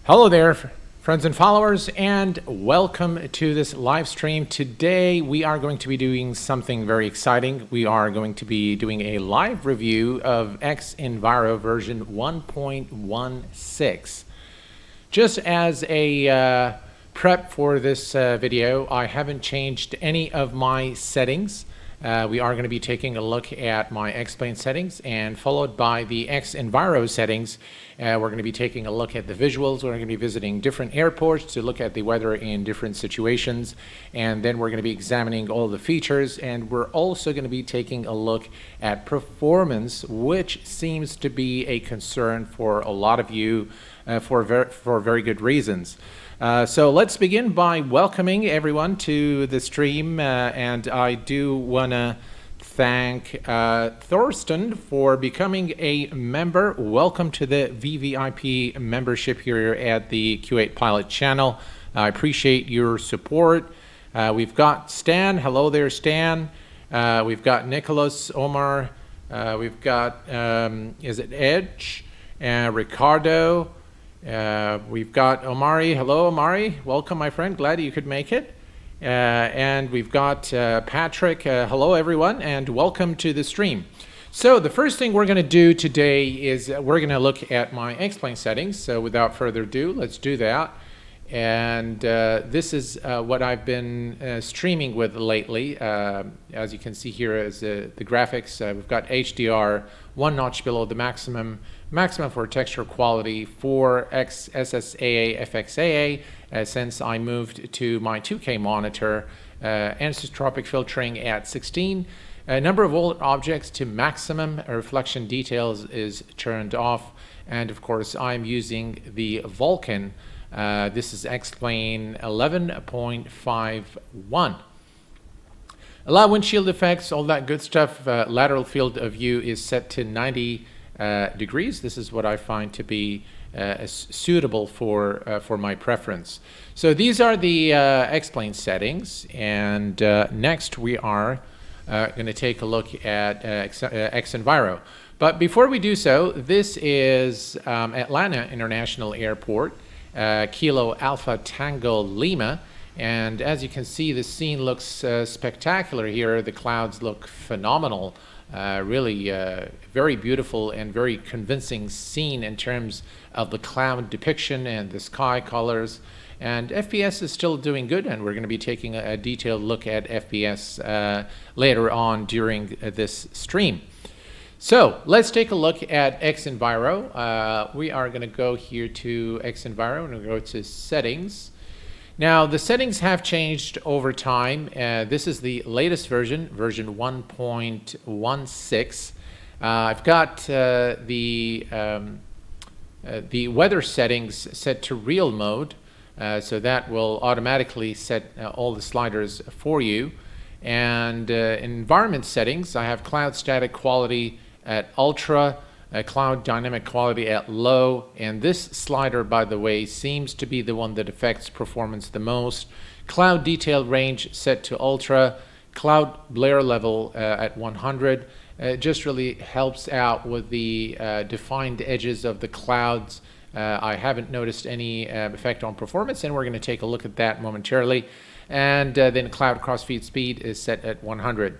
Hello there, friends and followers, and welcome to this live stream. Today we are going to be doing something very exciting. We are going to be doing a live review of xEnviro version 1.16. Just as a prep for this video, I haven't changed any of my settings. We are going to be taking a look at my X-Plane settings, and followed by the xEnviro settings. We're going to be taking a look at the visuals. We're going to be visiting different airports to look at the weather in different situations, and then we're going to be examining all the features, and we're also going to be taking a look at performance, which seems to be a concern for a lot of you for very good reasons. So let's begin by welcoming everyone to the stream, and I do want to thank Thorsten for becoming a member. Welcome to the VVIP membership here at the Q8Pilot channel. I appreciate your support. We've got Stan. Hello there, Stan. We've got Nicholas, Omar. We've got, is it Edge? Ricardo. We've got Omari. Hello, Omari. Welcome, my friend. Glad you could make it. And we've got Patrick. Hello, everyone, and welcome to the stream. So the first thing we're going to do today is we're going to look at my X-Plane settings. So without further ado, let's do that. And this is what I've been streaming with lately. As you can see here is the graphics. We've got HDR one notch below the maximum for texture quality for SSAA FXAA since I moved to my 2K monitor, anisotropic filtering at 16. Number of all objects to maximum, reflection details is turned off, and of course I'm using the Vulkan. This is X-Plane 11.51. Allow windshield effects, all that good stuff. Lateral field of view is set to 90 degrees. This is what I find to be suitable for my preference. So these are the X-Plane settings, and next we are going to take a look at xEnviro. But before we do so, this is Atlanta International Airport, Kilo Alpha Tango Lima. And as you can see, the scene looks spectacular here. The clouds look phenomenal. Really very beautiful and very convincing scene in terms of the cloud depiction and the sky colors. And FPS is still doing good, and we're going to be taking a detailed look at FPS later on during this stream. So let's take a look at xEnviro. We are going to go here to xEnviro, and we'll go to settings. Now, the settings have changed over time. This is the latest version, version 1.16. I've got the weather settings set to real mode, so that will automatically set all the sliders for you. And environment settings, I have cloud static quality at ultra, cloud dynamic quality at low, and this slider, by the way, seems to be the one that affects performance the most. Cloud detail range set to ultra, cloud blur level at 100. Just really helps out with the defined edges of the clouds. I haven't noticed any effect on performance, and we're going to take a look at that momentarily. And then cloud crossfeed speed is set at 100.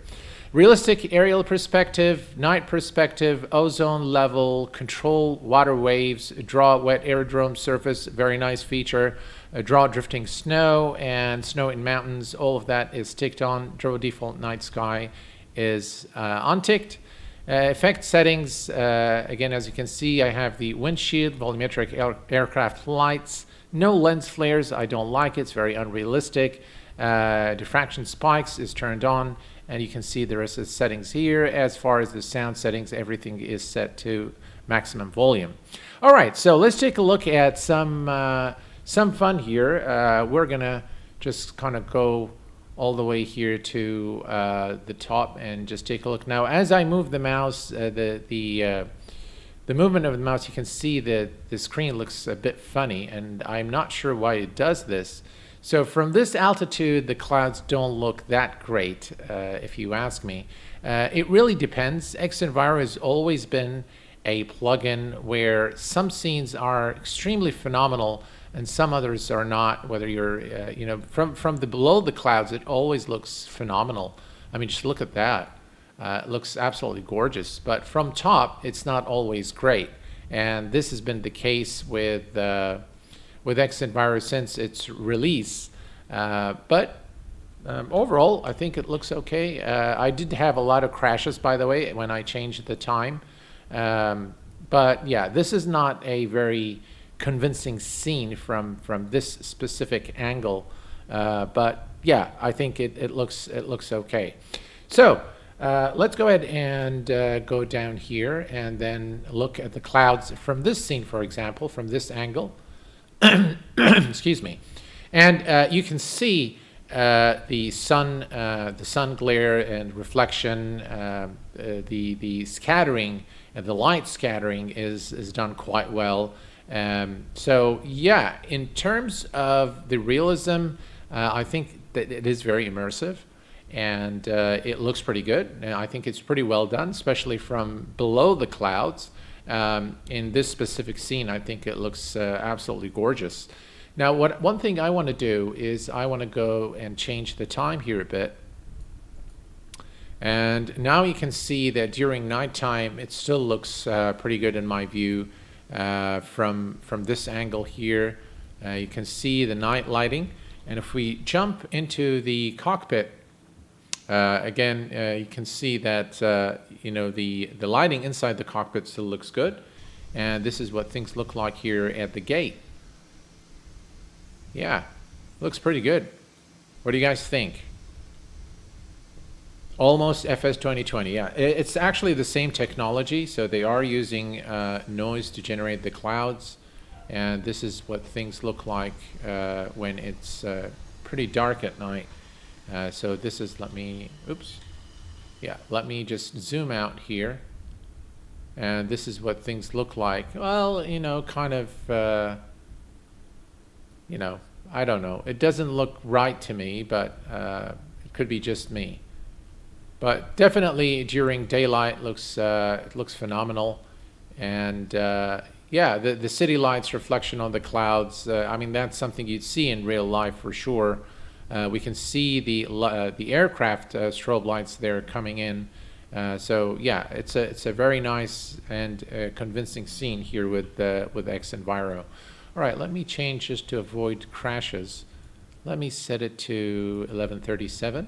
Realistic aerial perspective, night perspective, ozone level, control water waves, draw wet aerodrome surface, very nice feature, draw drifting snow and snow in mountains, all of that is ticked on. Draw default night sky is unticked. Effect settings, again, as you can see, I have the windshield, volumetric aircraft lights, no lens flares, I don't like it, it's very unrealistic. Diffraction spikes is turned on. And you can see the rest of the settings here. As far as the sound settings, everything is set to maximum volume. All right, so let's take a look at some fun here. We're gonna just kind of go all the way here to the top and just take a look. Now, as I move the mouse, the movement of the mouse, you can see that the screen looks a bit funny, and I'm not sure why it does this. So from this altitude, the clouds don't look that great, if you ask me. It really depends. xEnviro has always been a plugin where some scenes are extremely phenomenal and some others are not. Whether you're, you know, from the below the clouds, it always looks phenomenal. I mean, just look at that. It looks absolutely gorgeous. But from top, it's not always great. And this has been the case with xEnviro since its release. But overall, I think it looks okay. I did have a lot of crashes, by the way, when I changed the time. But yeah, this is not a very convincing scene from this specific angle. But yeah, I think it looks okay. So let's go ahead and go down here and then look at the clouds from this scene, for example, from this angle. Excuse me. And you can see the sun glare and reflection, the scattering, the light scattering is done quite well. So yeah, in terms of the realism, I think that it is very immersive, and it looks pretty good. And I think it's pretty well done, especially from below the clouds. In this specific scene, I think it looks absolutely gorgeous. Now, one thing I want to do is I want to go and change the time here a bit. And now you can see that during nighttime, it still looks pretty good in my view. From this angle here, you can see the night lighting. And if we jump into the cockpit, again, you can see that you know, the lighting inside the cockpit still looks good. And this is what things look like here at the gate. Yeah, looks pretty good. What do you guys think? Almost FS 2020. Yeah, it's actually the same technology. So they are using noise to generate the clouds. And this is what things look like when it's pretty dark at night. So this is, let me just zoom out here. And this is what things look like. Well, you know, kind of, you know, I don't know. It doesn't look right to me, but it could be just me. But definitely during daylight it looks phenomenal. And yeah, the city lights reflection on the clouds, I mean, that's something you'd see in real life for sure. We can see the aircraft strobe lights there coming in. So yeah, it's a very nice and convincing scene here with xEnviro. All right, let me change just to avoid crashes. Let me set it to 11:37.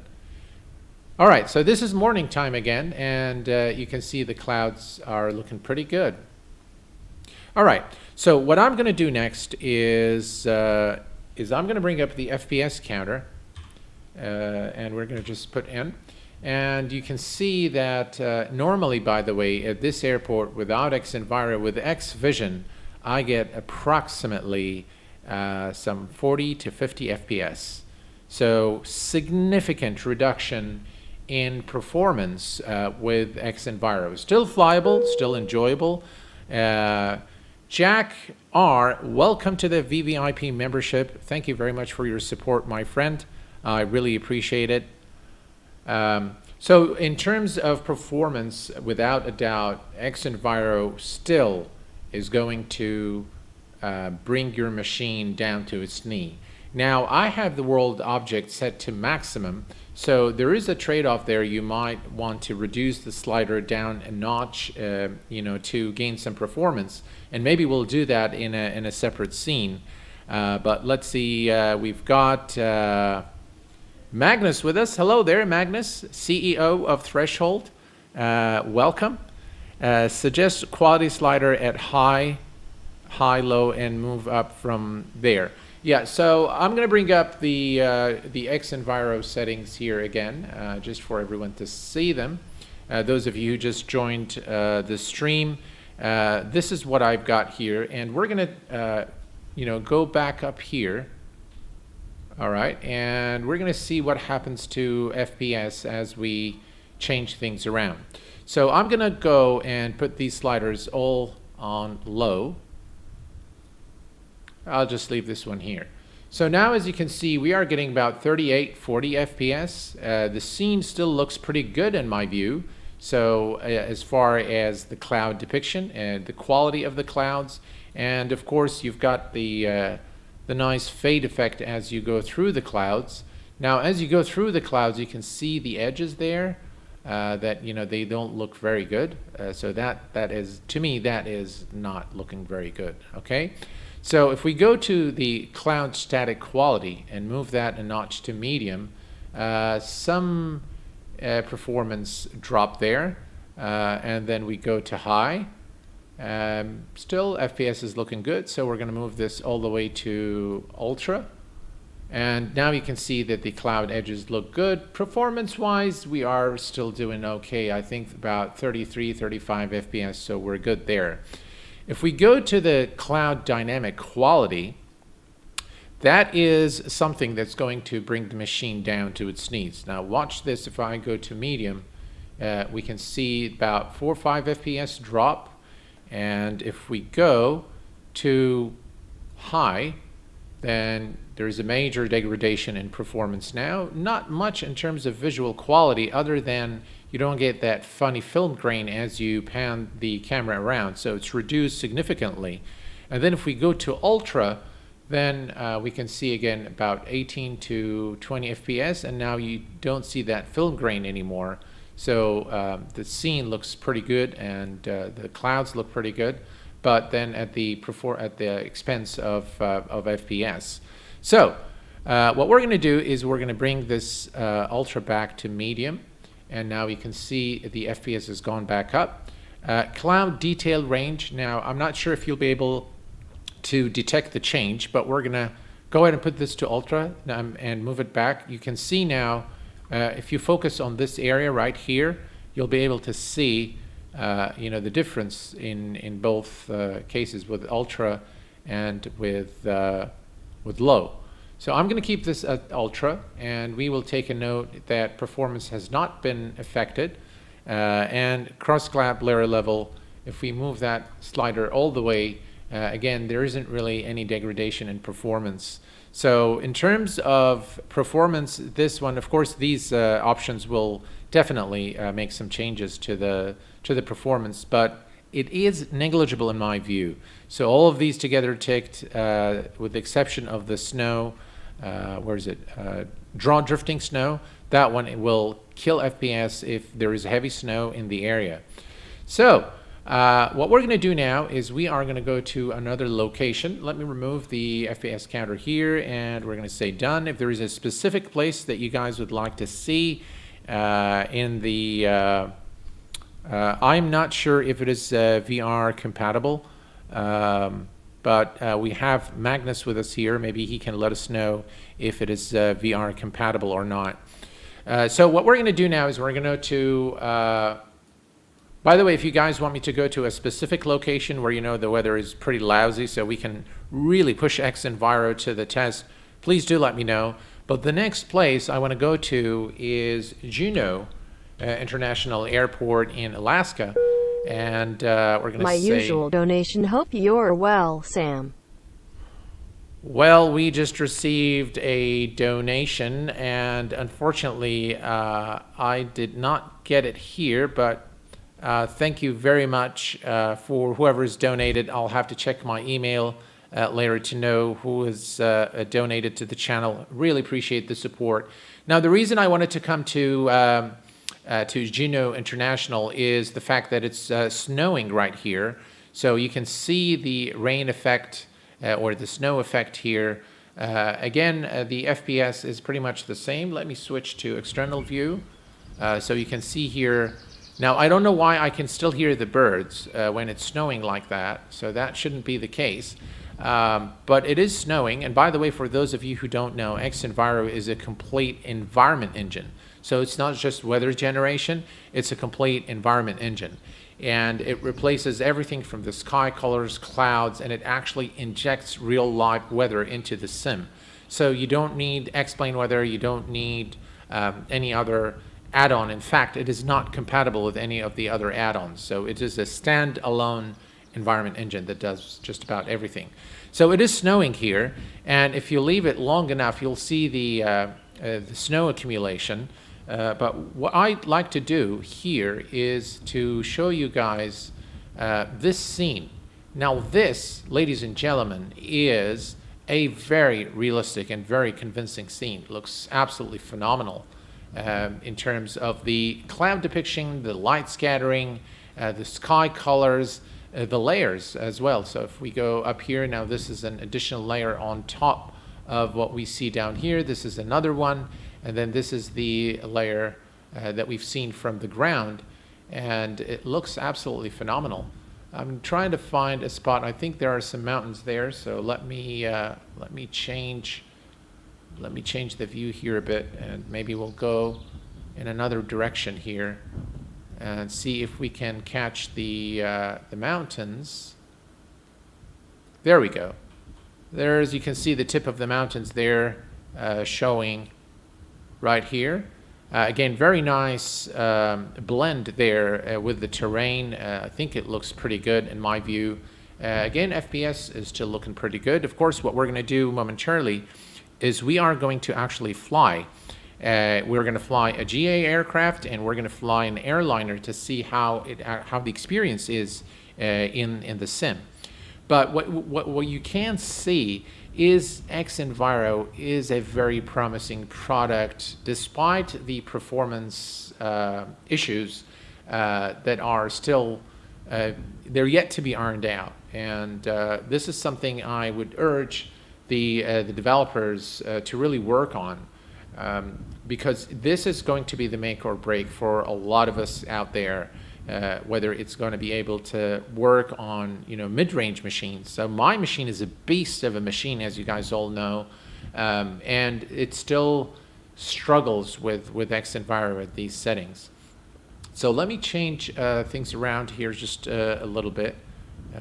All right, so this is morning time again, and you can see the clouds are looking pretty good. All right, so what I'm going to do next is I'm going to bring up the FPS counter, and we're going to just put in. And you can see that normally, by the way, at this airport without xEnviro, with xVision, I get approximately some 40 to 50 FPS. So significant reduction in performance with xEnviro. Still flyable, still enjoyable. Jack R., welcome to the VVIP membership. Thank you very much for your support, my friend. I really appreciate it. So in terms of performance, without a doubt, xEnviro still is going to bring your machine down to its knee. Now, I have the world object set to maximum, so there is a trade-off there. You might want to reduce the slider down a notch, you know, to gain some performance, and maybe we'll do that in a separate scene. But let's see, we've got Magnus with us. Hello there, Magnus, CEO of Threshold. Welcome. Suggest quality slider at high, low, and move up from there. Yeah, so I'm going to bring up the xEnviro settings here again, just for everyone to see them. Those of you who just joined the stream, this is what I've got here, and we're going to, you know, go back up here. All right, and we're going to see what happens to FPS as we change things around. So I'm going to go and put these sliders all on low. I'll just leave this one here. So now, as you can see, we are getting about 38, 40 FPS. The scene still looks pretty good in my view. So as far as the cloud depiction and the quality of the clouds, and of course you've got the nice fade effect as you go through the clouds. Now as you go through the clouds, you can see the edges there that they don't look very good. So that is, to me, that is not looking very good. Okay, so if we go to the cloud static quality and move that a notch to medium, some performance drop there, and then we go to high. Still FPS is looking good, so we're going to move this all the way to ultra, and now you can see that the cloud edges look good. Performance wise, we are still doing okay. I think about 33-35 FPS, so we're good there. If we go to the cloud dynamic quality, that is something that's going to bring the machine down to its needs. Now watch this. If I go to medium, we can see about 4 or 5 FPS drop, and if we go to high, then there's a major degradation in performance now. Not much in terms of visual quality, other than you don't get that funny film grain as you pan the camera around, so it's reduced significantly. And then if we go to ultra, then we can see again about 18 to 20 FPS, and now you don't see that film grain anymore. So the scene looks pretty good, and the clouds look pretty good, but then at the expense of FPS. So what we're going to do is we're going to bring this ultra back to medium, and now you can see the FPS has gone back up. Cloud detail range. Now I'm not sure if you'll be able to detect the change, but we're gonna go ahead and put this to ultra and move it back. You can see now, if you focus on this area right here, you'll be able to see the difference in both cases, with ultra and with low. So I'm going to keep this at ultra, and we will take a note that performance has not been affected, and cross-clap layer level, if we move that slider all the way, again, there isn't really any degradation in performance. So in terms of performance, this one, of course, these options will definitely make some changes to the performance, but it is negligible in my view. So all of these together ticked, with the exception of the snow, where is it? Draw drifting snow. That one will kill FPS if there is heavy snow in the area. So what we're going to do now is we are going to go to another location. Let me remove the FPS counter here, and we're going to say done. If there is a specific place that you guys would like to see in the I'm not sure if it is VR compatible, but we have Magnus with us here. Maybe he can let us know if it is VR compatible or not. So what we're going to do now is we're going to go to by the way, if you guys want me to go to a specific location where the weather is pretty lousy, so we can really push xEnviro to the test, please do let me know. But the next place I want to go to is Juno International Airport in Alaska, and we're going to say... My usual donation. Hope you're well, Sam. Well, we just received a donation, and unfortunately I did not get it here, but thank you very much for whoever's donated. I'll have to check my email later to know who has donated to the channel. Really appreciate the support. Now, the reason I wanted to come to Juno International is the fact that it's snowing right here. So you can see the rain effect or the snow effect here. Again, the FPS is pretty much the same. Let me switch to external view. So you can see here. Now, I don't know why I can still hear the birds when it's snowing like that, so that shouldn't be the case. But it is snowing, and by the way, for those of you who don't know, xEnviro is a complete environment engine. So it's not just weather generation, it's a complete environment engine. And it replaces everything from the sky colors, clouds, and it actually injects real live weather into the sim. So you don't need X-Plane weather, you don't need any other add-on. In fact, it is not compatible with any of the other add-ons. So it is a stand-alone environment engine that does just about everything. So it is snowing here, and if you leave it long enough, you'll see the snow accumulation. But what I'd like to do here is to show you guys this scene. Now this, ladies and gentlemen, is a very realistic and very convincing scene. It looks absolutely phenomenal in terms of the cloud depiction, the light scattering, the sky colors, the layers as well. So if we go up here, now this is an additional layer on top of what we see down here. This is another one, and then this is the layer that we've seen from the ground, and it looks absolutely phenomenal. I'm trying to find a spot. I think there are some mountains there, so let me change the view here a bit, and maybe we'll go in another direction here and see if we can catch the mountains. There we go. There's, you can see the tip of the mountains there showing right here. Again, very nice blend there with the terrain. I think it looks pretty good in my view. Again, FPS is still looking pretty good. Of course, what we're going to do momentarily is we are going to actually fly. We're going to fly a GA aircraft, and we're going to fly an Airliner to see how the experience is in the sim. But what you can see is xEnviro is a very promising product, despite the performance issues that are still they're yet to be ironed out. And this is something I would urge the developers to really work on, because this is going to be the make or break for a lot of us out there. Whether it's going to be able to work on, you know, mid-range machines. So my machine is a beast of a machine, as you guys all know, and it still struggles with xEnviro at these settings. So let me change things around here just a little bit.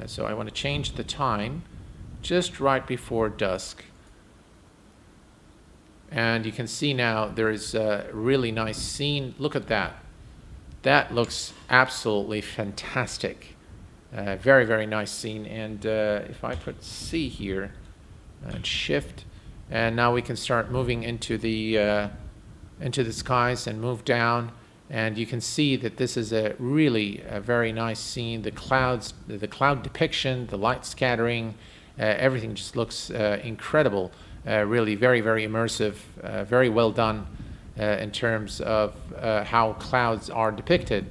So I want to change the time just right before dusk. And you can see now there is a really nice scene. Look at that. That looks absolutely fantastic. Very, very nice scene. And if I put C here and shift, and now we can start moving into the skies and move down. And you can see that this is a very nice scene. The clouds, the cloud depiction, the light scattering, everything just looks incredible. Really very, very immersive, very well done. In terms of how clouds are depicted.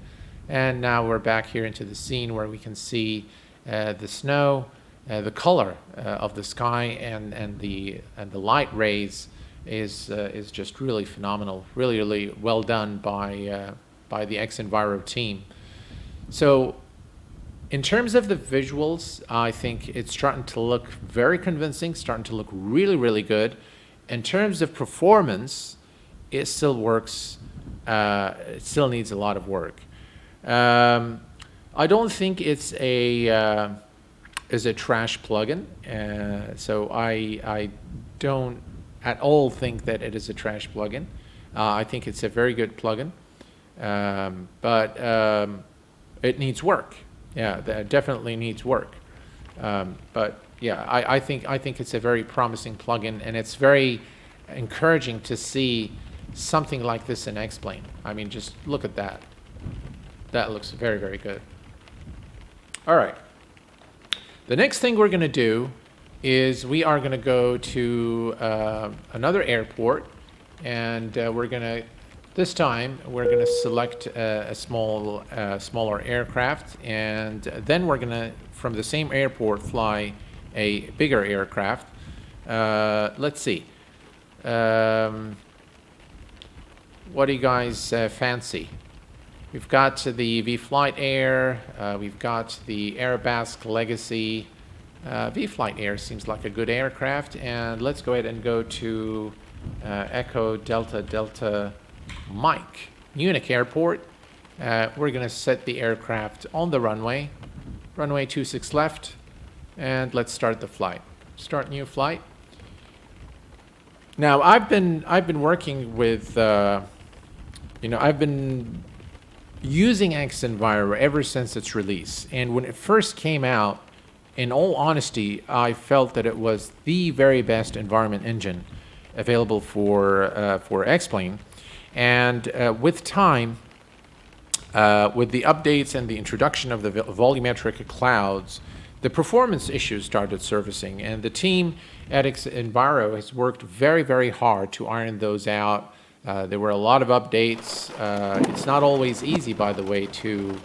And now we're back here into the scene where we can see the snow, the color of the sky, and the light rays is just really phenomenal. Really well done by the xEnviro team. So in terms of the visuals, I think it's starting to look very convincing, starting to look really good. In terms of performance, it still works. It still needs a lot of work. I don't think it's a trash plugin. So I don't at all think that it is a trash plugin. I think it's a very good plugin, but it needs work. Yeah, that definitely needs work. But yeah, I think it's a very promising plugin, and it's very encouraging to see something like this in X-Plane. I mean, just look at that. That looks very good. All right. The next thing we're going to do is we are going to go to another airport, and this time we're going to select a smaller aircraft, and then we're going to, from the same airport, fly a bigger aircraft. Let's see. What do you guys fancy? We've got the V-Flight Air, we've got the Airbus Legacy. V-Flight Air seems like a good aircraft, and let's go ahead and go to Echo Delta Mike, Munich Airport. We're going to set the aircraft on the runway 26 left, and let's start the flight. Start new flight. Now I've been working with I've been using xEnviro ever since its release, and when it first came out, in all honesty, I felt that it was the very best environment engine available for X-Plane. And with time, with the updates and the introduction of the volumetric clouds, the performance issues started surfacing, and the team at xEnviro has worked very, very hard to iron those out. There were a lot of updates. It's not always easy, by the way, to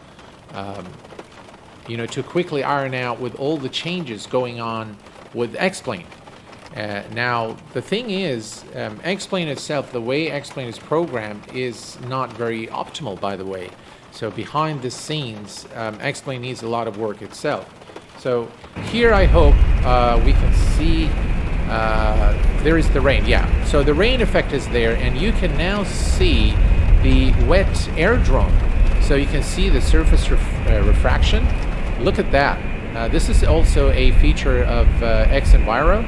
to quickly iron out with all the changes going on with X-Plane. Now, the thing is, X-Plane itself, the way X-Plane is programmed, is not very optimal, by the way. So behind the scenes, X-Plane needs a lot of work itself. So here I hope we can see, there is the rain, yeah. So the rain effect is there, and you can now see the wet airdrome. So you can see the surface refraction. Look at that. This is also a feature of xEnviro.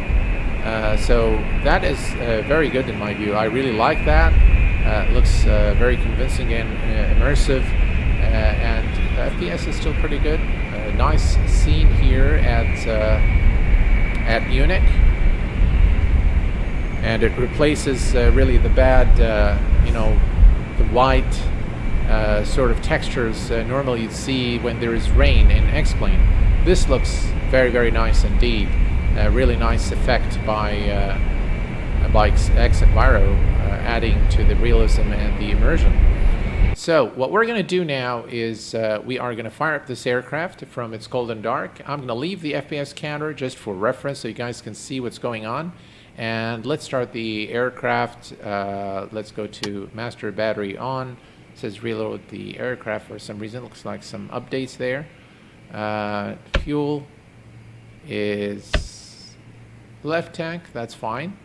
So that is very good in my view. I really like that. It looks very convincing and immersive. And FPS is still pretty good. Nice scene here at Munich, and it replaces really the bad, the white sort of textures normally you'd see when there is rain in X-Plane. This looks very, very nice indeed. A really nice effect by xEnviro, adding to the realism and the immersion. So what we're going to do now is we are going to fire up this aircraft from its cold and dark. I'm going to leave the FPS counter just for reference so you guys can see what's going on. And let's start the aircraft. Let's go to master battery on. It says reload the aircraft for some reason. Looks like some updates there. Fuel is left tank. That's fine.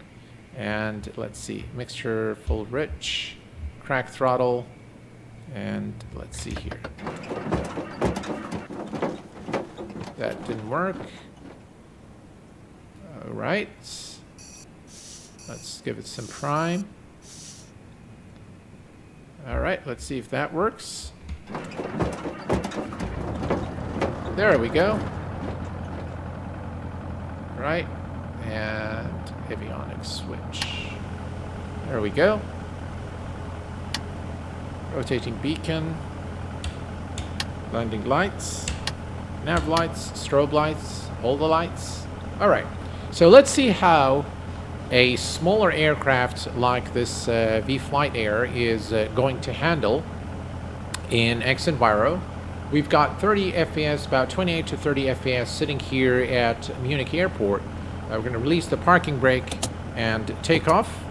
And let's see. Mixture full rich. Crack throttle. And let's see here. That didn't work. All right. Let's give it some prime. All right, let's see if that works. There we go. Right. And avionics switch. There we go. Rotating beacon, landing lights, nav lights, strobe lights, all the lights. All right, so let's see how a smaller aircraft like this V-Flight Air is going to handle in xEnviro. We've got 30 FPS, about 28 to 30 FPS sitting here at Munich Airport. We're going to release the parking brake and take off.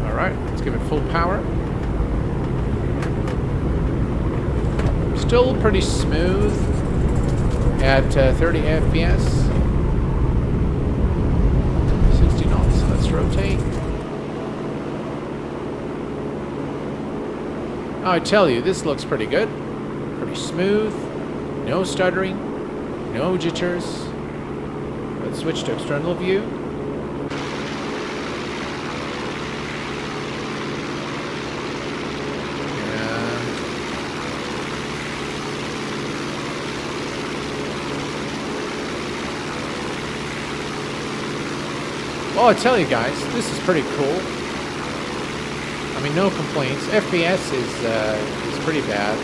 Alright, let's give it full power. Still pretty smooth at 30 FPS. 60 knots. Let's rotate. I tell you, this looks pretty good. Pretty smooth. No stuttering. No jitters. Let's switch to external view. Well, I tell you guys, this is pretty cool. I mean, no complaints. FPS is pretty bad.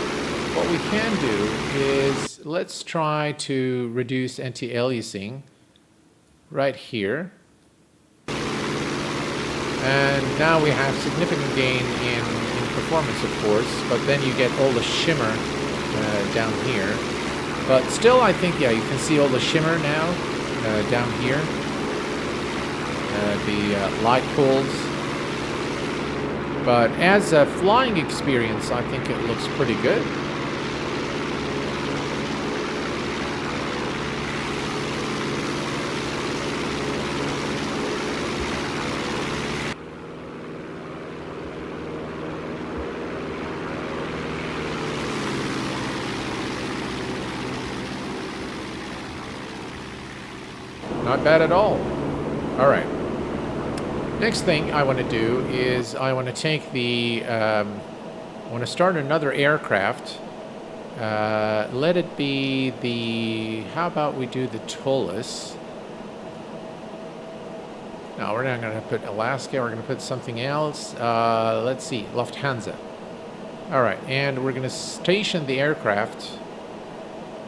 What we can do is, let's try to reduce anti-aliasing right here. And now we have significant gain in performance, of course, but then you get all the shimmer down here. But still, I think, yeah, you can see all the shimmer now down here. The light pools. But as a flying experience, I think it looks pretty good. Not bad at all. All right. Next thing I want to do is I want to take the, I want to start another aircraft. Let it be the, how about we do the Tolus? No, we're not going to put Alaska. We're going to put something else. Let's see, Lufthansa. All right, and we're going to station the aircraft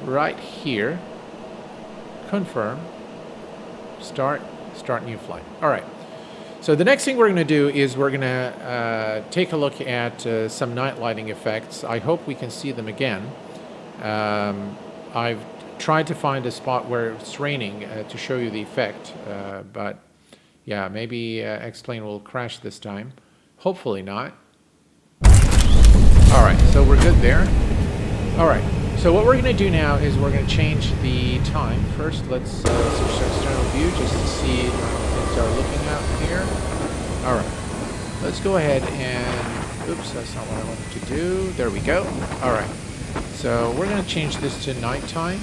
right here. Confirm. Start new flight. All right. So the next thing we're going to do is we're going to take a look at some night lighting effects. I hope we can see them again. I've tried to find a spot where it's raining to show you the effect, but yeah, maybe X-Plane will crash this time. Hopefully not. All right, so we're good there. All right, so what we're going to do now is we're going to change the time. First, let's switch to external view just to see how things are looking out here. All right, let's go ahead and, oops, that's not what I wanted to do. There we go. All right, so we're going to change this to nighttime.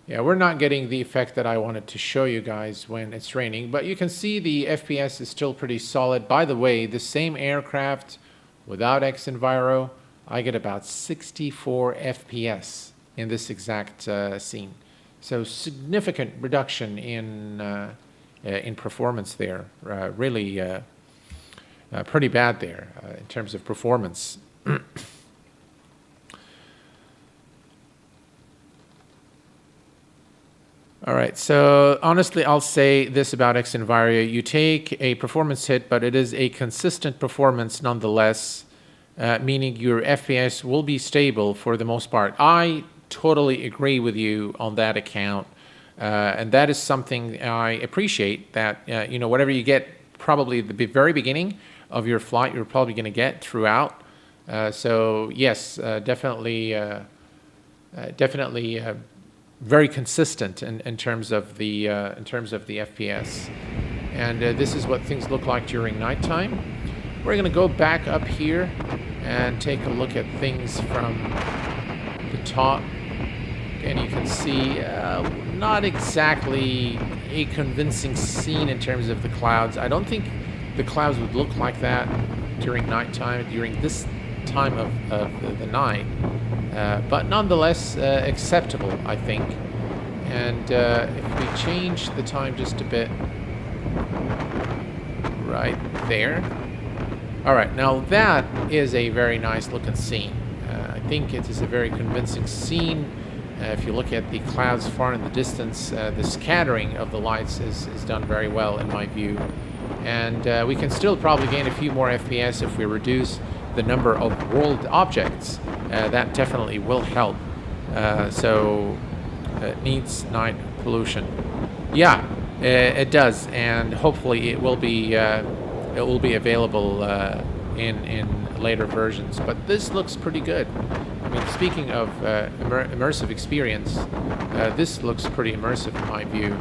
Yeah, we're not getting the effect that I wanted to show you guys when it's raining, but you can see the FPS is still pretty solid. By the way, the same aircraft without xEnviro, I get about 64 FPS in this exact scene. So significant reduction in performance there. Really pretty bad there in terms of performance. All right, so honestly, I'll say this about xEnviro. You take a performance hit, but it is a consistent performance nonetheless, meaning your FPS will be stable for the most part. I totally agree with you on that account, and that is something I appreciate, that, you know, whatever you get probably at the very beginning of your flight, you're probably going to get throughout. So yes, definitely very consistent in terms of the FPS, and this is what things look like during nighttime. We're going to go back up here and take a look at things from the top, and you can see not exactly a convincing scene in terms of the clouds. I don't think the clouds would look like that during nighttime, during this time of the night. But nonetheless acceptable, I think. And if we change the time just a bit, right there. All right, now that is a very nice looking scene. I think it is a very convincing scene. If you look at the clouds far in the distance, the scattering of the lights is done very well in my view. And we can still probably gain a few more FPS if we reduce the number of world objects. That definitely will help. So it needs night pollution. Yeah, it does, and hopefully it will be available in later versions. But this looks pretty good. I mean, speaking of immersive experience, this looks pretty immersive in my view.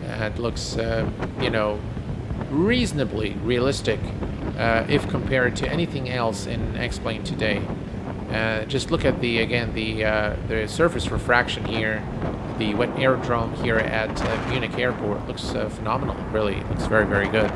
It looks, you know, reasonably realistic if compared to anything else in X-Plane today. Just look at the surface refraction here, the wet aerodrome here at Munich Airport. Looks phenomenal. Really, looks very, very good.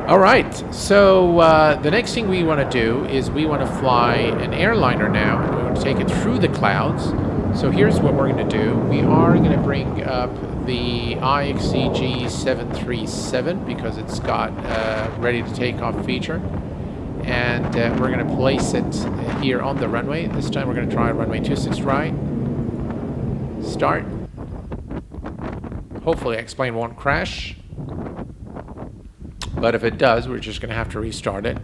All right, so the next thing we want to do is we want to fly an airliner now. We want to take it through the clouds. So here's what we're going to do. We are going to bring up the IXCG 737 because it's got ready to take off feature. And we're going to place it here on the runway. This time we're going to try runway 26 right. Start. Hopefully X-Plane won't crash. But if it does, we're just going to have to restart it.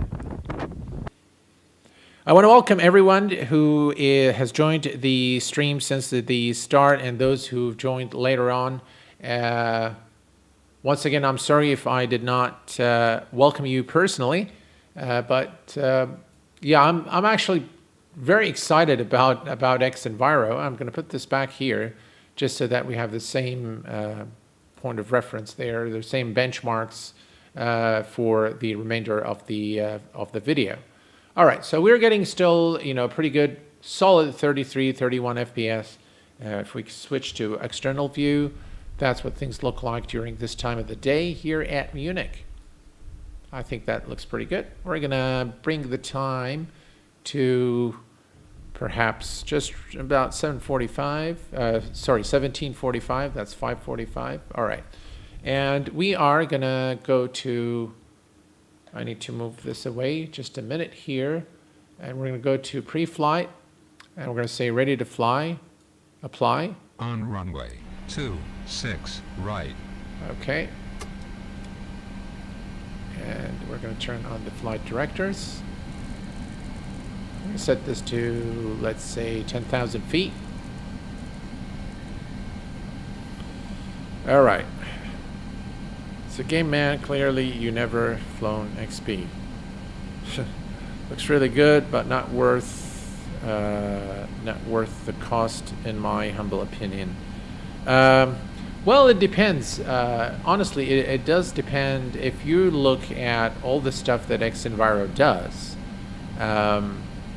I want to welcome everyone who has joined the stream since the start and those who've joined later on. Once again, I'm sorry if I did not welcome you personally. But yeah, I'm actually very excited about xEnviro. I'm going to put this back here just so that we have the same point of reference there, the same benchmarks for the remainder of the video. All right, so we're getting still, you know, pretty good, solid 33, 31 FPS. If we switch to external view, that's what things look like during this time of the day here at Munich. I think that looks pretty good. We're going to bring the time to perhaps just about 745, sorry, 1745, that's 545. All right. And we are gonna go to, I need to move this away just a minute here. And we're gonna go to pre-flight, and we're gonna say ready to fly, apply. On runway 26 right. Okay. And we're gonna turn on the flight directors. I'm gonna set this to, let's say, 10,000 feet. All right. So game man, clearly you never flown XP. Looks really good, but not worth the cost, in my humble opinion. Well, it depends. Honestly, it does depend. If you look at all the stuff that xEnviro does,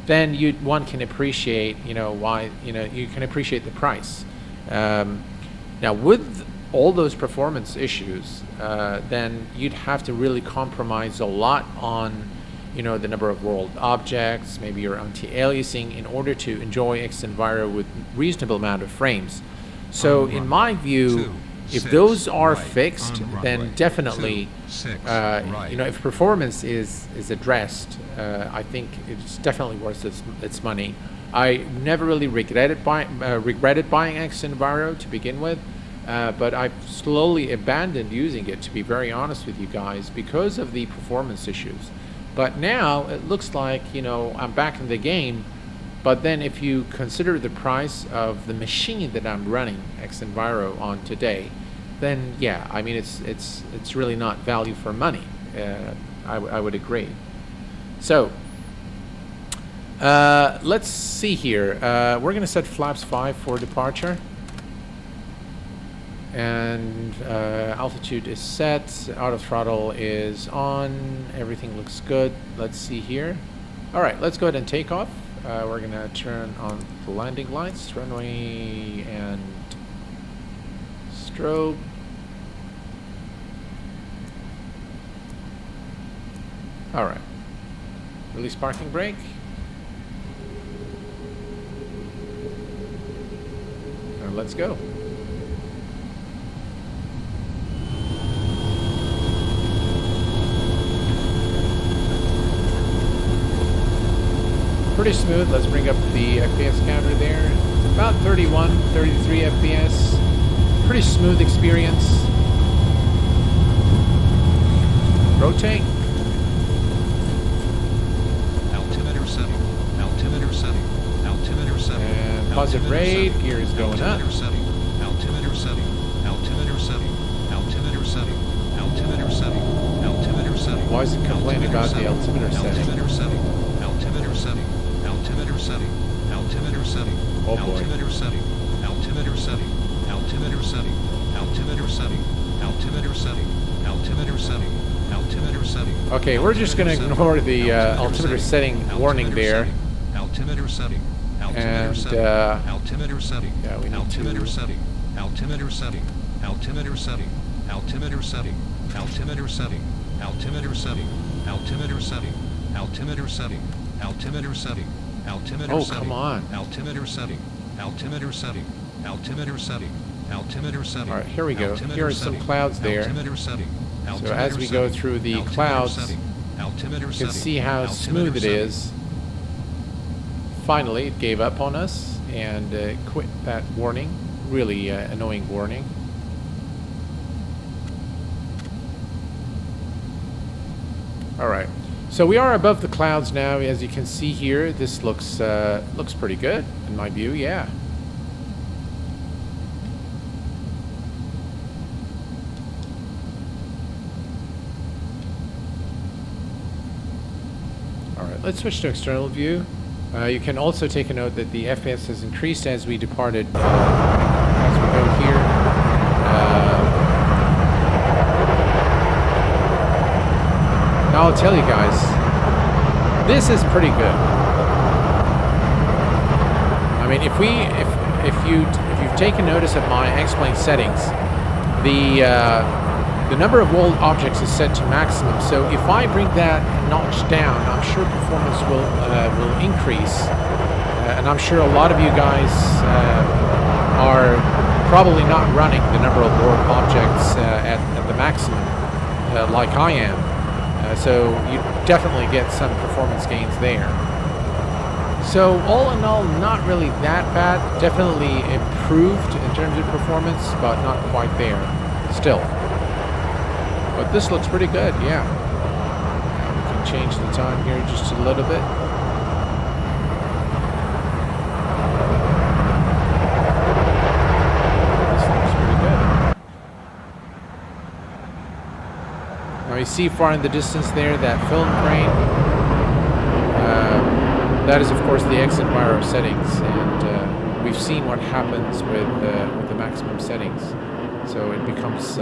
then one can appreciate, why, you can appreciate the price. Now, with all those performance issues, then you'd have to really compromise a lot on, the number of world objects, maybe your anti-aliasing, in order to enjoy xEnviro with reasonable amount of frames. So in my view, if those are fixed, then definitely, if performance is addressed, I think it's definitely worth its money. I never really regretted buying xEnviro to begin with, but I've slowly abandoned using it, to be very honest with you guys, because of the performance issues. But now it looks like, I'm back in the game. But then if you consider the price of the machine that I'm running xEnviro on today, then yeah, I mean, it's really not value for money. I would agree. So let's see here. We're going to set flaps 5 for departure. And altitude is set, auto throttle is on, everything looks good. Let's see here. All right, let's go ahead and take off. We're gonna turn on the landing lights, runway and strobe. All right, release parking brake. And let's go. Pretty smooth. Let's bring up the FPS counter there. About 31, 33 FPS. Pretty smooth experience. Rotate. Altimeter setting. Altimeter setting. Altimeter setting. And positive rate. Gear is going up. Altimeter setting. Altimeter setting. Altimeter setting. Altimeter setting. Altimeter setting. Altimeter setting. Why is it complaining about the altimeter setting? Altimeter setting. Altimeter setting. Altimeter setting. Altimeter setting. Oh boy. Altimeter setting. Altimeter setting. Altimeter setting. Altimeter setting. Altimeter setting. Altimeter setting. Altimeter setting. Okay, we're just going to ignore the altimeter setting warning there. Altimeter setting. And altimeter setting. yeah, we need altimeter to setting. Altimeter setting. Altimeter setting. Altimeter setting. Altimeter setting. Altimeter setting. Altimeter setting. Altimeter setting. Altimeter setting. Altimeter oh, setting. come on. Altimeter setting. Altimeter setting. Altimeter setting. Altimeter setting. All right, here we go. Altimeter Here are some setting. clouds there. Altimeter setting. So Altimeter as we setting. go through the Altimeter clouds, setting. Altimeter you can setting. see how Altimeter smooth it setting. is. Finally, it gave up on us and quit that warning. Really annoying warning. All right. So we are above the clouds now, as you can see here. This looks pretty good in my view, yeah. All right, let's switch to external view. You can also take a note that the FPS has increased as we departed, as we go here. Now I'll tell you guys, this is pretty good. I mean, if you've taken notice of my X-Plane settings, the number of world objects is set to maximum. So if I bring that notch down, I'm sure performance will increase and I'm sure a lot of you guys are probably not running the number of board objects at the maximum like I am. So you definitely get some performance gains there. So all in all, not really that bad. Definitely improved in terms of performance, but not quite there still. But this looks pretty good, yeah. We can change the time here just a little bit. This looks pretty good. Now you see far in the distance there that film crane. That is, of course, the xEnviro settings, and we've seen what happens with the maximum settings. So it becomes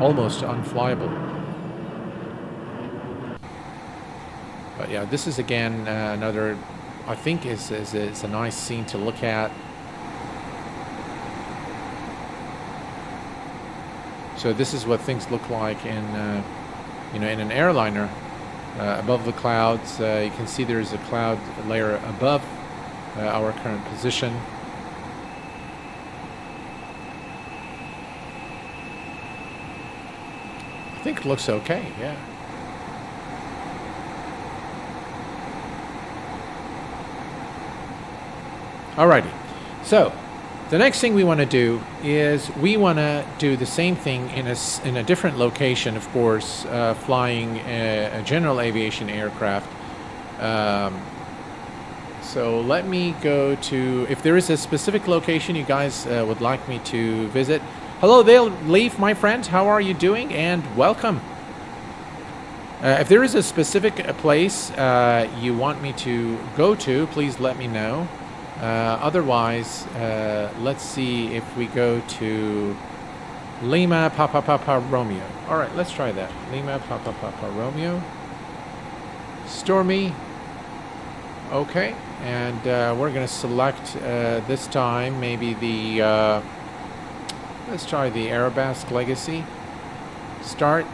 almost unflyable. But yeah, this is again another, I think, is a nice scene to look at. So this is what things look like in in an airliner. Above the clouds, you can see there is a cloud layer above our current position. I think it looks okay, yeah. Alrighty, so the next thing we want to do is we want to do the same thing in a different location, of course, flying a general aviation aircraft. So let me go to, if there is a specific location you guys would like me to visit. Hello there, Leaf, my friend. How are you doing? And welcome. If there is a specific place you want me to go to, please let me know. Otherwise, let's see if we go to Lima Papa Papa Romeo. All right, let's try that. Lima Papa Papa Romeo. Stormy. Okay, and we're going to select this time maybe the, let's try the Arabesque Legacy. Start.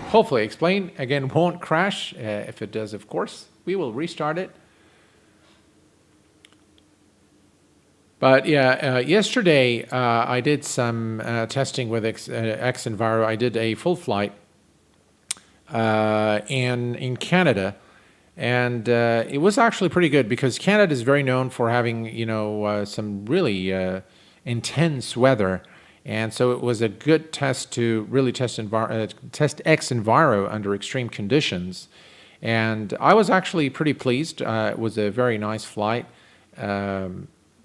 Hopefully, explain. Again, won't crash. If it does, of course, we will restart it. But yeah, yesterday I did some testing with xEnviro. I did a full flight in Canada, and it was actually pretty good because Canada is very known for having some really intense weather, and so it was a good test to really test xEnviro under extreme conditions, and I was actually pretty pleased. It was a very nice flight.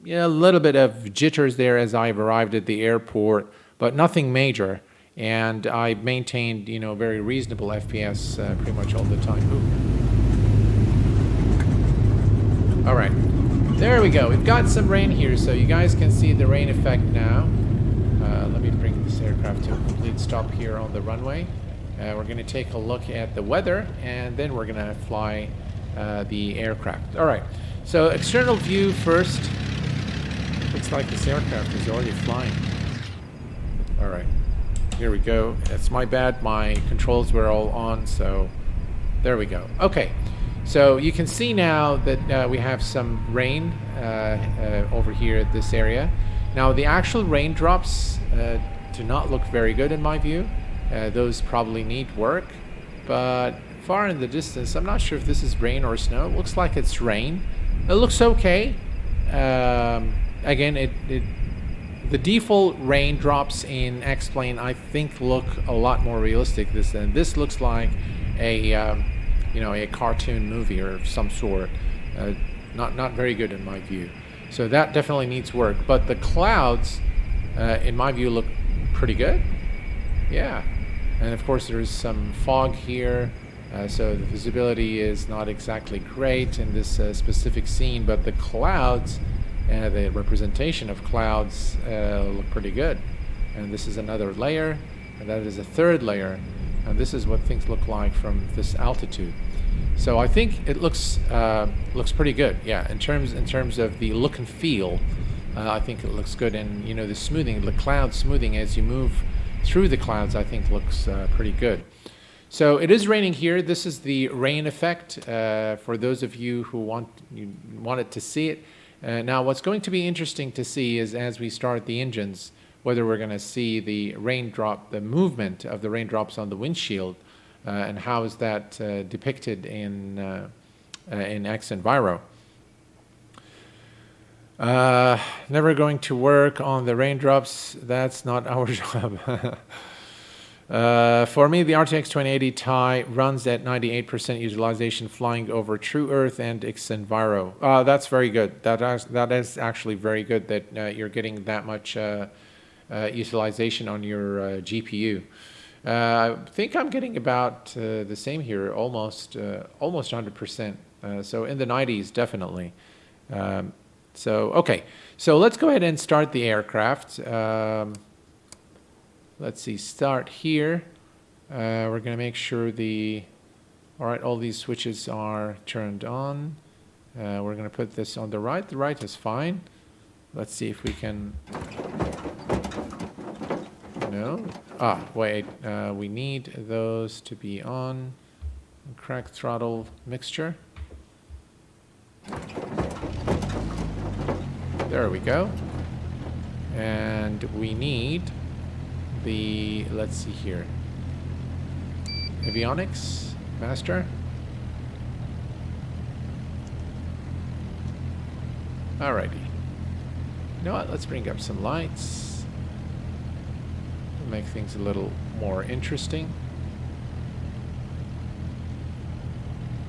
Yeah, a little bit of jitters there as I've arrived at the airport, but nothing major. And I maintained, very reasonable FPS pretty much all the time. Ooh. All right, there we go. We've got some rain here, so you guys can see the rain effect now. Let me bring this aircraft to a complete stop here on the runway. We're going to take a look at the weather, and then we're going to fly the aircraft. All right, so external view first. Looks like this aircraft is already flying. All right, here we go. It's my bad. My controls were all on, so there we go. Okay, so you can see now that we have some rain over here at this area. Now, the actual raindrops do not look very good in my view. Those probably need work, but far in the distance, I'm not sure if this is rain or snow. It looks like it's rain. It looks okay. Again, the default raindrops in X-Plane I think look a lot more realistic. This looks like a a cartoon movie or some sort. Not very good in my view. So that definitely needs work. But the clouds, in my view, look pretty good. Yeah, and of course there is some fog here, so the visibility is not exactly great in this specific scene. But the clouds. The representation of clouds look pretty good. And this is another layer, and that is a third layer, and this is what things look like from this altitude. So I think it looks pretty good. Yeah, in terms of the look and feel, I think it looks good. And the smoothing, the cloud smoothing as you move through the clouds, I think looks pretty good. So it is raining here. This is the rain effect for those of you who wanted to see it. Now, what's going to be interesting to see is as we start the engines, whether we're going to see the raindrop, the movement of the raindrops on the windshield, and how is that depicted in xEnviro. Never going to work on the raindrops. That's not our job. For me, the RTX 2080 Ti runs at 98% utilization flying over True Earth and xEnviro. That's very good. That is actually very good that you're getting that much utilization on your GPU. I think I'm getting about the same here, almost 100%. So in the 90s, definitely. Okay. So let's go ahead and start the aircraft. Let's see, start here. We're going to make sure all right, all these switches are turned on. We're going to put this on the right. The right is fine. Let's see if we can, no. Wait, we need those to be on. Crack throttle mixture. There we go. And we need let's see here, avionics master. Alrighty. You know what? Let's bring up some lights. Make things a little more interesting.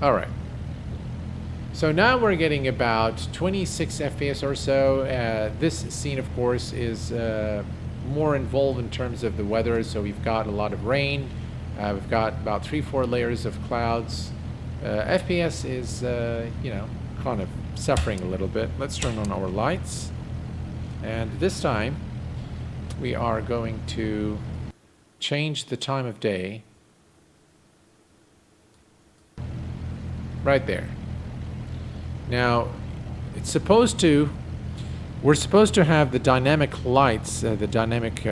Alright. So now we're getting about 26 FPS or so. This scene, of course, is more involved in terms of the weather. So we've got a lot of rain. We've got about 3-4 layers of clouds. FPS is, kind of suffering a little bit. Let's turn on our lights. And this time, we are going to change the time of day. Right there. Now, we're supposed to have the dynamic lights, the dynamic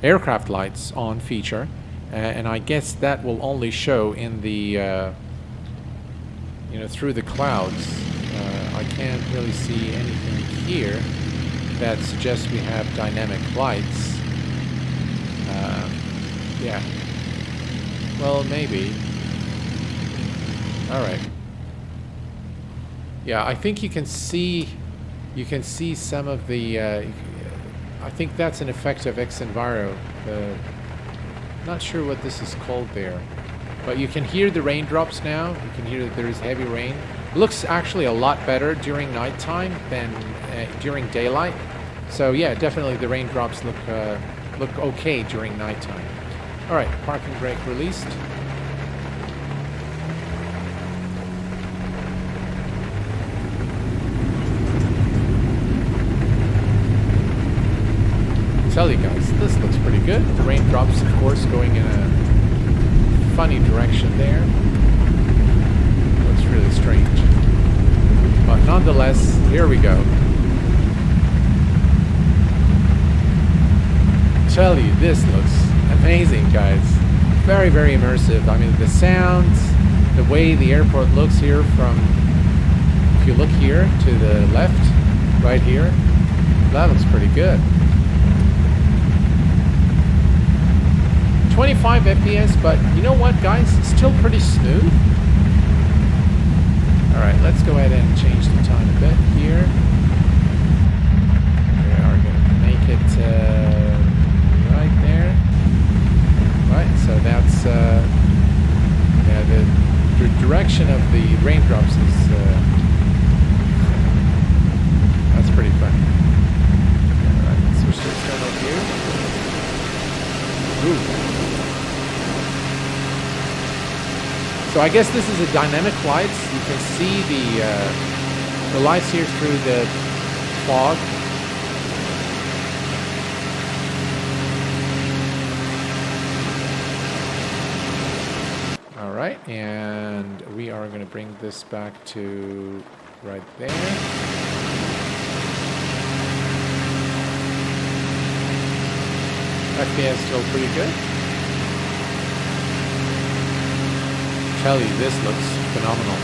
aircraft lights on feature, and I guess that will only show in the, through the clouds. I can't really see anything here that suggests we have dynamic lights. Yeah. Well, maybe. All right. Yeah, I think you can see some of the. I think that's an effect of xEnviro. Not sure what this is called there, but you can hear the raindrops now. You can hear that there is heavy rain. It looks actually a lot better during nighttime than during daylight. So yeah, definitely the raindrops look okay during nighttime. All right, parking brake released. Tell you guys, this looks pretty good. The raindrops, of course, going in a funny direction there. Looks really strange. But nonetheless, here we go. Tell you, this looks amazing, guys. Very, very immersive. I mean, the sounds, the way the airport looks here from, if you look here to the left, right here, that looks pretty good. 25 FPS, but you know what, guys? It's still pretty smooth. All right, let's go ahead and change the time a bit here. We are going to make it right there. Right, so that's yeah, the direction of the raindrops is that's pretty funny. All right, let's switch this down over here. Ooh. So I guess this is a dynamic lights. You can see the lights here through the fog. All right, and we are going to bring this back to right there. FPS still pretty good. tell you, this looks phenomenal.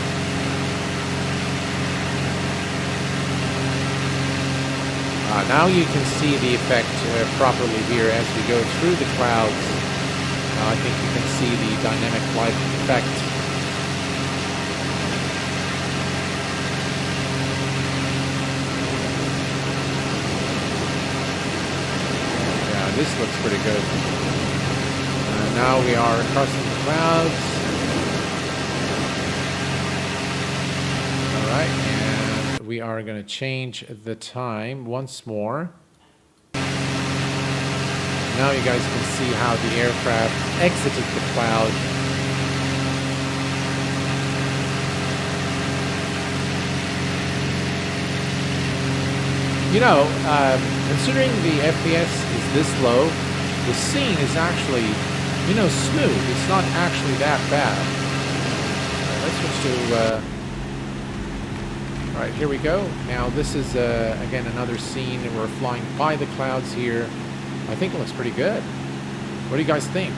Now you can see the effect properly here as we go through the clouds. I think you can see the dynamic light effect. Yeah, this looks pretty good. Now we are crossing the clouds. All right, and we are going to change the time once more. Now you guys can see how the aircraft exited the cloud. You know, considering the FPS is this low, the scene is actually, you know, smooth. It's not actually that bad. Let's switch to... all right, here we go. Now this is, again, another scene. We're flying by the clouds here. I think it looks pretty good. What do you guys think?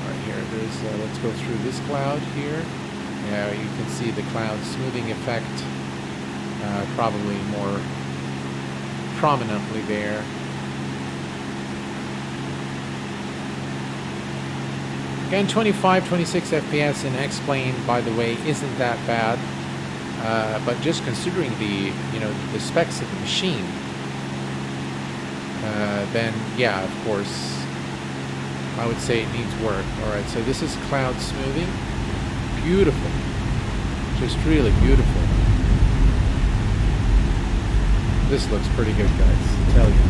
All right, here, there's, let's go through this cloud here. Yeah, you can see the cloud smoothing effect probably more prominently there. Again, 25, 26 FPS in X-Plane, by the way, isn't that bad. But just considering the, you know, the specs of the machine, then yeah, of course, I would say it needs work. All right, so this is cloud smoothing. Beautiful, just really beautiful. This looks pretty good, guys, I tell you.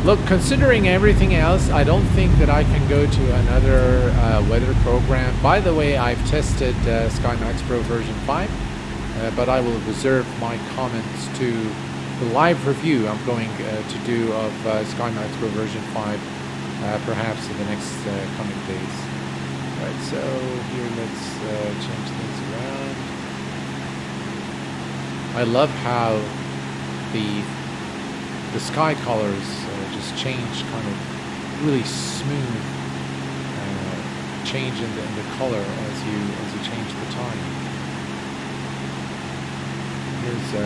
Look, considering everything else, I don't think that I can go to another weather program. By the way, I've tested SkyMax Pro version 5, but I will reserve my comments to the live review I'm going to do of SkyMax Pro version 5, perhaps in the next coming days. All right, so here let's change things around. I love how the sky colors just change, kind of really smooth change in the color as you change the time. Here's a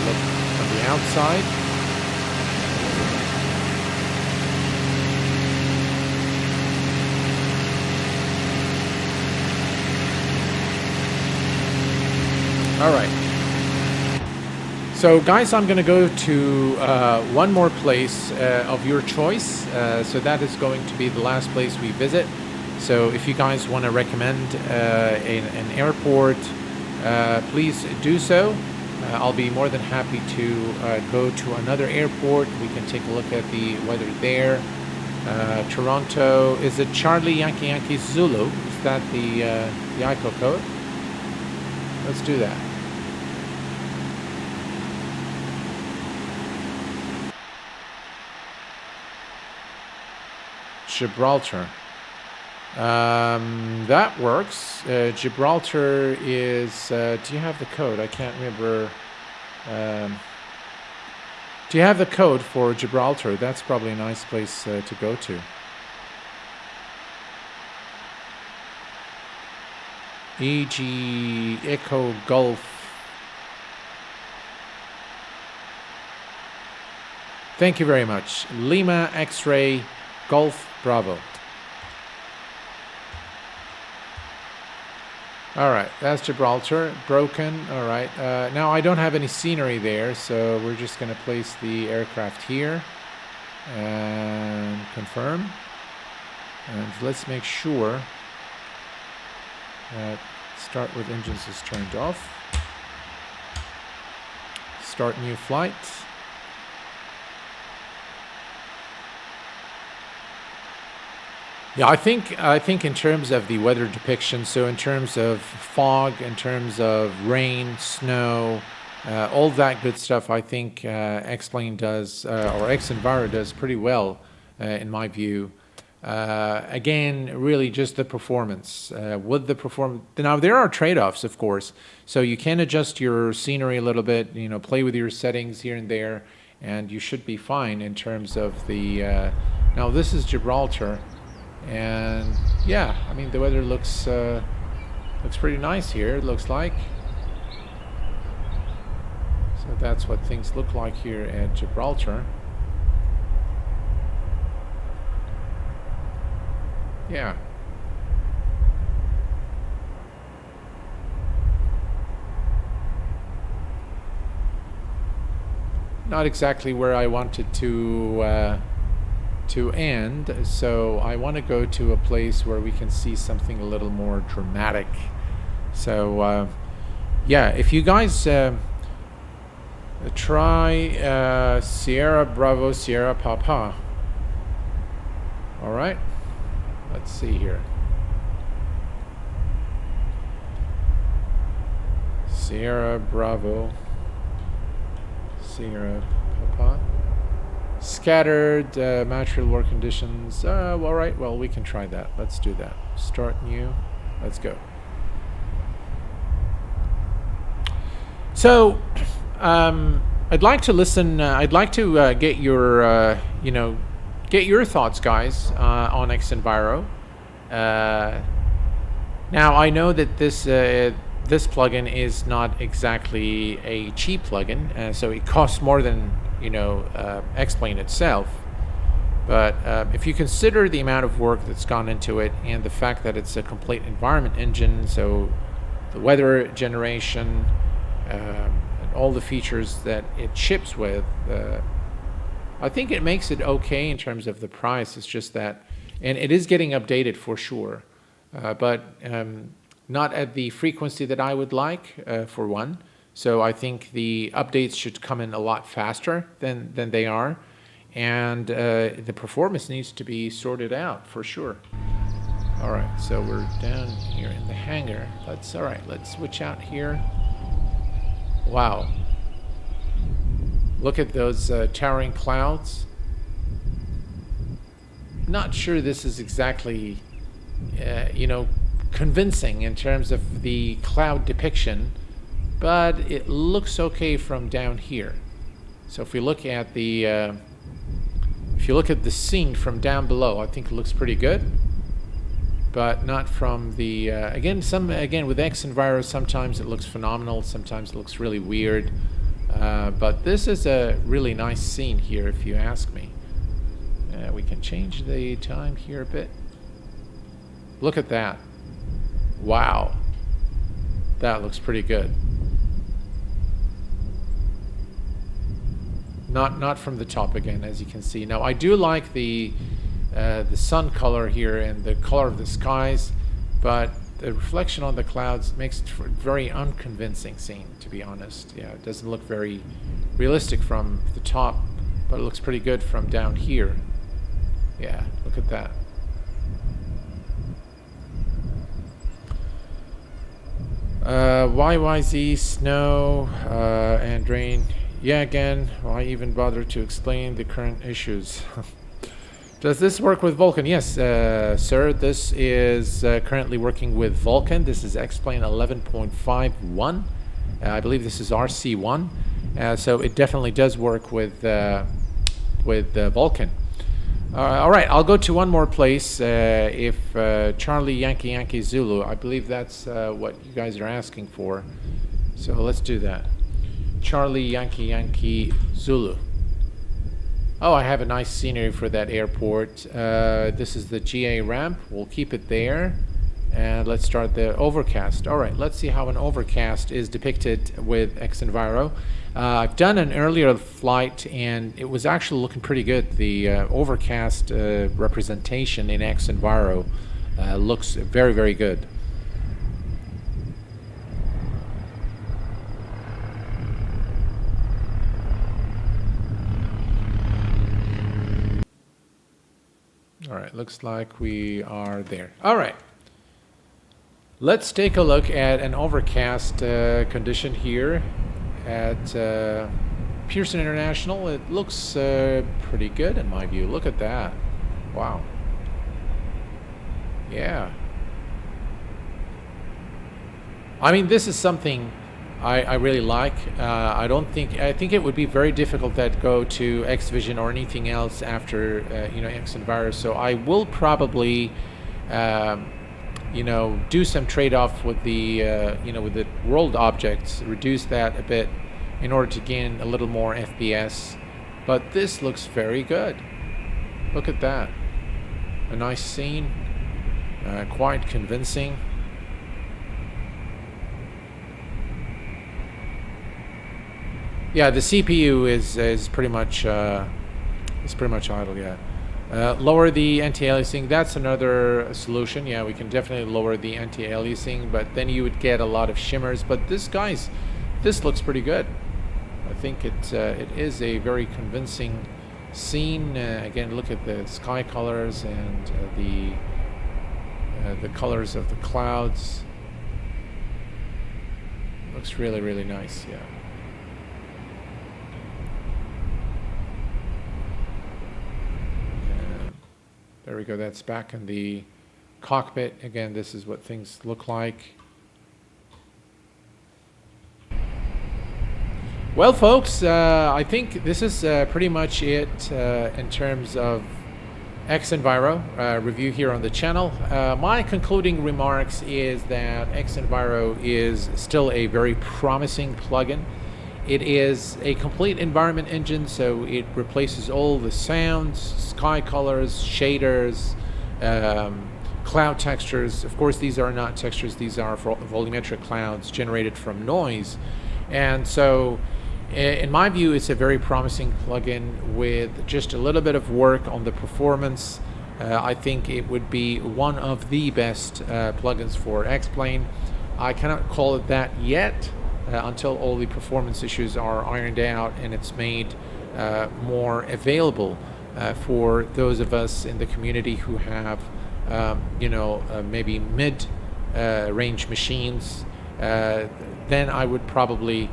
look from the outside. All right. So guys, I'm going to go to one more place of your choice. So that is going to be the last place we visit. So if you guys want to recommend an airport, please do so. I'll be more than happy to go to another airport. We can take a look at the weather there. Toronto, is it Charlie Yankee Yankee Zulu? Is that the ICO code? Let's do that. Gibraltar. That works. Gibraltar is... do you have the code? I can't remember. Do you have the code for Gibraltar? That's probably a nice place to go to. EG Echo Golf. Thank you very much. Lima X-Ray Golf Bravo. All right, that's Gibraltar. Broken. All right. Now I don't have any scenery there, so we're just going to place the aircraft here and confirm. And let's make sure that start with engines is turned off. Start new flight. Yeah, I think in terms of the weather depiction, so in terms of fog, in terms of rain, snow, all that good stuff, I think X-Plane does, or xEnviro does pretty well, in my view. Again, really just the performance. With the performance, now there are trade-offs, of course. So you can adjust your scenery a little bit, you know, play with your settings here and there, and you should be fine in terms of the now this is Gibraltar, and yeah, I mean the weather looks pretty nice here, it looks like. So that's what things look like here at Gibraltar. Yeah. Not exactly where I wanted to end, so I want to go to a place where we can see something a little more dramatic. So yeah, if you guys try Sierra Bravo Sierra Papa. All right, let's see here. Sierra Bravo Sierra Papa. Scattered material work conditions. All right, well, we can try that. Let's do that. Start new. Let's go. So I'd like to listen. I'd like to get your get your thoughts, guys, on xEnviro. Now I know that this plugin is not exactly a cheap plugin, so it costs more than X-Plane itself. But if you consider the amount of work that's gone into it and the fact that it's a complete environment engine, so the weather generation and all the features that it ships with, I think it makes it okay in terms of the price. It's just that, and it is getting updated for sure, but not at the frequency that I would like, for one. So I think the updates should come in a lot faster than they are, and the performance needs to be sorted out for sure. All right, so we're down here in the hangar. Let's switch out here. Wow, look at those towering clouds. Not sure this is exactly convincing in terms of the cloud depiction, but it looks okay from down here. So if we look at the scene from down below, I think it looks pretty good, but not from the again with xEnviro, sometimes it looks phenomenal, sometimes it looks really weird, but this is a really nice scene here, if you ask me. We can change the time here a bit. Look at that. Wow, that looks pretty good. Not from the top again, as you can see. Now I do like the sun color here and the color of the skies, but the reflection on the clouds makes it a very unconvincing scene, to be honest. Yeah, it doesn't look very realistic from the top, but it looks pretty good from down here. Yeah, look at that. YYZ, snow, and rain. Yeah, again, why even bother to explain the current issues? Does this work with Vulkan? Yes, sir. This is currently working with Vulkan. This is X-Plane 11.51. I believe this is RC1. So it definitely does work with Vulkan. All right, I'll go to one more place. If Charlie Yankee Yankee Zulu, I believe that's what you guys are asking for. So let's do that. Charlie Yankee Yankee Zulu. Oh, I have a nice scenery for that airport. This is the GA ramp. We'll keep it there. And let's start the overcast. All right, let's see how an overcast is depicted with xEnviro. I've done an earlier flight and it was actually looking pretty good. The overcast representation in xEnviro looks very, very good. All right, looks like we are there. All right. Let's take a look at an overcast condition here at Pearson International. It looks pretty good in my view. Look at that. Wow. Yeah. I mean, this is something I really like. I think it would be very difficult that go to XVision or anything else after xEnviro. So I will probably do some trade-off with the with the world objects, reduce that a bit in order to gain a little more FPS. But this looks very good. Look at that. A nice scene, quite convincing. Yeah, the CPU is pretty much idle. Yeah, lower the anti-aliasing. That's another solution. Yeah, we can definitely lower the anti-aliasing, but then you would get a lot of shimmers. But this looks pretty good. I think it is a very convincing scene. Again, look at the sky colors and the colors of the clouds. Looks really, really nice. Yeah. There we go. That's back in the cockpit. Again, this is what things look like. Well, folks, I think this is pretty much it in terms of xEnviro review here on the channel. My concluding remarks is that xEnviro is still a very promising plugin. It is a complete environment engine, so it replaces all the sounds, sky colors, shaders, cloud textures. Of course, these are not textures, these are volumetric clouds generated from noise. And so, in my view, it's a very promising plugin with just a little bit of work on the performance. I think it would be one of the best plugins for X-Plane. I cannot call it that yet. Until all the performance issues are ironed out and it's made more available for those of us in the community who have, maybe mid-range machines, then I would probably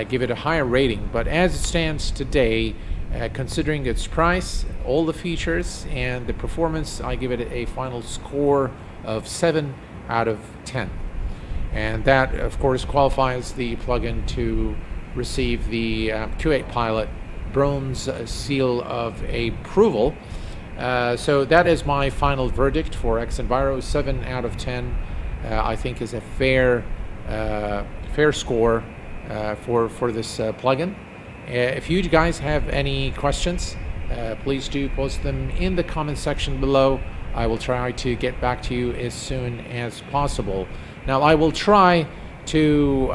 give it a higher rating. But as it stands today, considering its price, all the features, and the performance, I give it a final score of 7 out of 10. And that, of course, qualifies the plugin to receive the Q8Pilot Bronze Seal of Approval. So that is my final verdict for xEnviro. 7 out of 10, I think, is a fair score for this plugin. If you guys have any questions, please do post them in the comment section below. I will try to get back to you as soon as possible. Now, I will try to,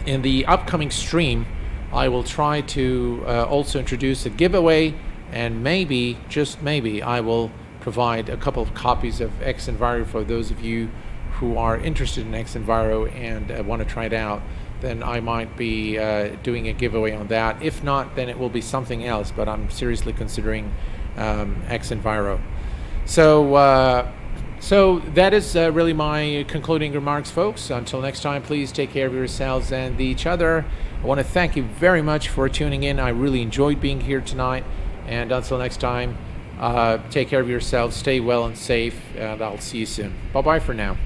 in the upcoming stream, I will try to also introduce a giveaway, and maybe, just maybe, I will provide a couple of copies of xEnviro for those of you who are interested in xEnviro and want to try it out. Then I might be doing a giveaway on that. If not, then it will be something else, but I'm seriously considering xEnviro. So that is really my concluding remarks, folks. Until next time, please take care of yourselves and each other. I want to thank you very much for tuning in. I really enjoyed being here tonight. And until next time, take care of yourselves, stay well and safe, and I'll see you soon. Bye-bye for now.